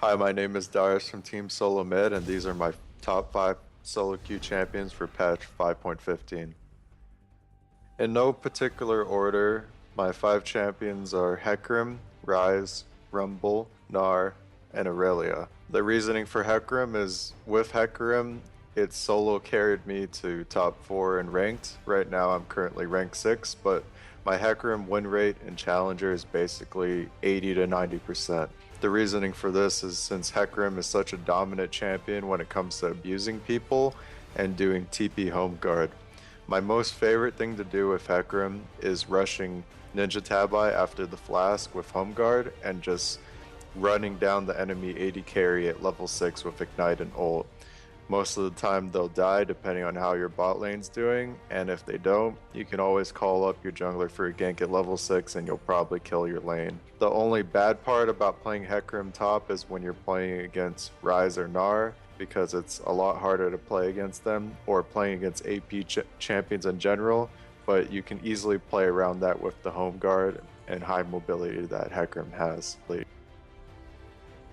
Hi, my name is Dyrus from Team Solo Mid, and these are my top 5 solo queue champions for patch 5.15. In no particular order, my 5 champions are Hecarim, Ryze, Rumble, Gnar, and Aurelia. The reasoning for Hecarim is, with Hecarim, it solo carried me to top 4 in ranked. Right now I'm currently ranked 6, but my Hecarim win rate in Challenger is basically 80 to 90%. The reasoning for this is since Hecarim is such a dominant champion when it comes to abusing people and doing TP home guard. My most favorite thing to do with Hecarim is rushing Ninja Tabi after the flask with home guard and just running down the enemy 80 carry at level 6 with ignite and ult. Most of the time they'll die depending on how your bot lane's doing, and if they don't, you can always call up your jungler for a gank at level 6 and you'll probably kill your lane. The only bad part about playing Hecarim top is when you're playing against Ryze or Gnar, because it's a lot harder to play against them, or playing against AP champions in general, but you can easily play around that with the home guard and high mobility that Hecarim has.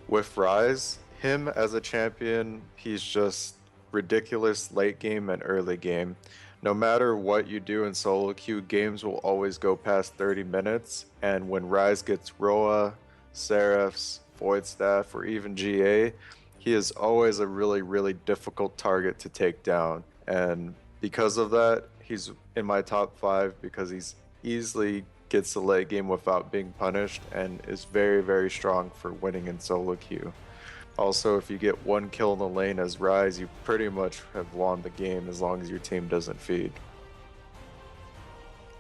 With Ryze, him as a champion, he's just ridiculous late game and early game. No matter what you do in solo queue, games will always go past 30 minutes, and when Ryze gets Roa, Seraphs, Void Staff, or even GA, he is always a really difficult target to take down. And because of that, he's in my top 5 because he's easily gets the late game without being punished and is very strong for winning in solo queue. Also, if you get one kill in the lane as Ryze, you pretty much have won the game as long as your team doesn't feed.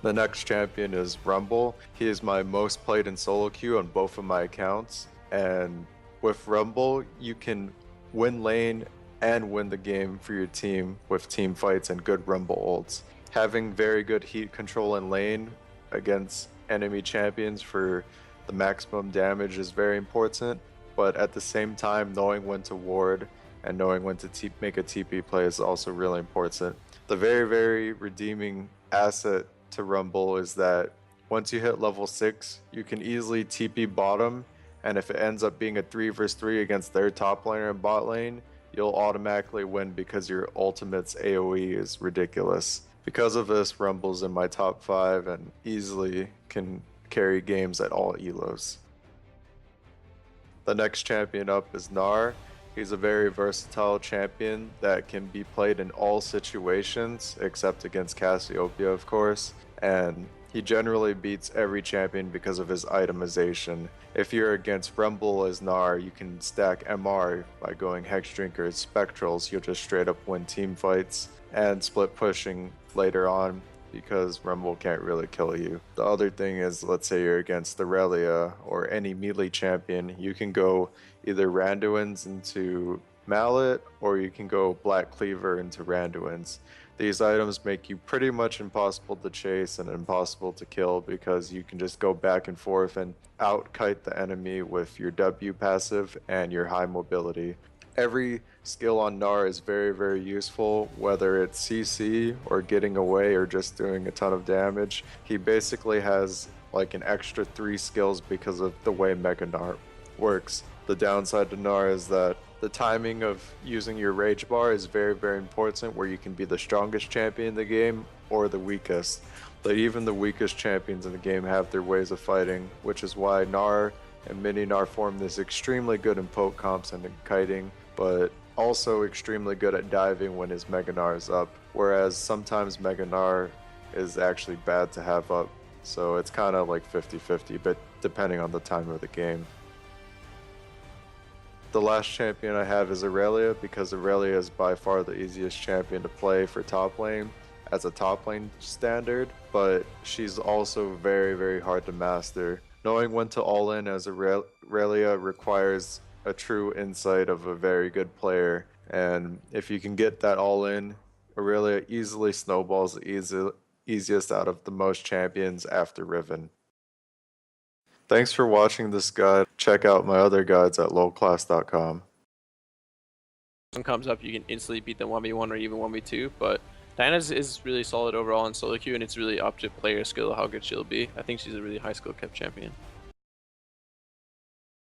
The next champion is Rumble. He is my most played in solo queue on both of my accounts, and with Rumble, you can win lane and win the game for your team with team fights and good Rumble ults. Having very good heat control in lane against enemy champions for the maximum damage is very important, but at the same time, knowing when to ward and knowing when to make a TP play is also really important. The very redeeming asset to Rumble is that once you hit level 6, you can easily TP bottom, and if it ends up being a 3 vs 3 against their top laner in bot lane, you'll automatically win because your ultimate's AoE is ridiculous. Because of this, Rumble's in my top 5 and easily can carry games at all elos. The next champion up is Gnar. He's a very versatile champion that can be played in all situations except against Cassiopeia, of course, and he generally beats every champion because of his itemization. If you're against Rumble as Gnar, you can stack MR by going Hex Drinkers, Spectrals. You'll just straight up win team fights and split pushing later on because Rumble can't really kill you. The other thing is, let's say you're against Aurelia or any melee champion, you can go either Randuin's into Mallet or you can go Black Cleaver into Randuin's. These items make you pretty much impossible to chase and impossible to kill because you can just go back and forth and out-kite the enemy with your W passive and your high mobility. Every skill on Gnar is very useful, whether it's CC or getting away or just doing a ton of damage. He basically has like an extra 3 skills because of the way Mega Gnar works. The downside to Gnar is that the timing of using your rage bar is very important, where you can be the strongest champion in the game or the weakest. But even the weakest champions in the game have their ways of fighting, which is why Gnar and Mini Gnar form this extremely good in poke comps and in kiting, but also extremely good at diving when his Mega Gnar is up, whereas sometimes Mega Gnar is actually bad to have up, so it's kind of like 50-50, but depending on the time of the game. The last champion I have is Aurelia, because Aurelia is by far the easiest champion to play for top lane as a top lane standard, but she's also very hard to master. Knowing when to all in as Aurelia requires a true insight of a very good player, and if you can get that all in, Aurelia easily snowballs the easiest out of the most champions after Riven. Thanks for watching this guide. Check out my other guides at lowclass.com. When comes up, you can instantly beat them 1v1 or even 1v2, but Diana is really solid overall in solo queue, and it's really up to player skill how good she'll be. I think she's a really high skill kept champion.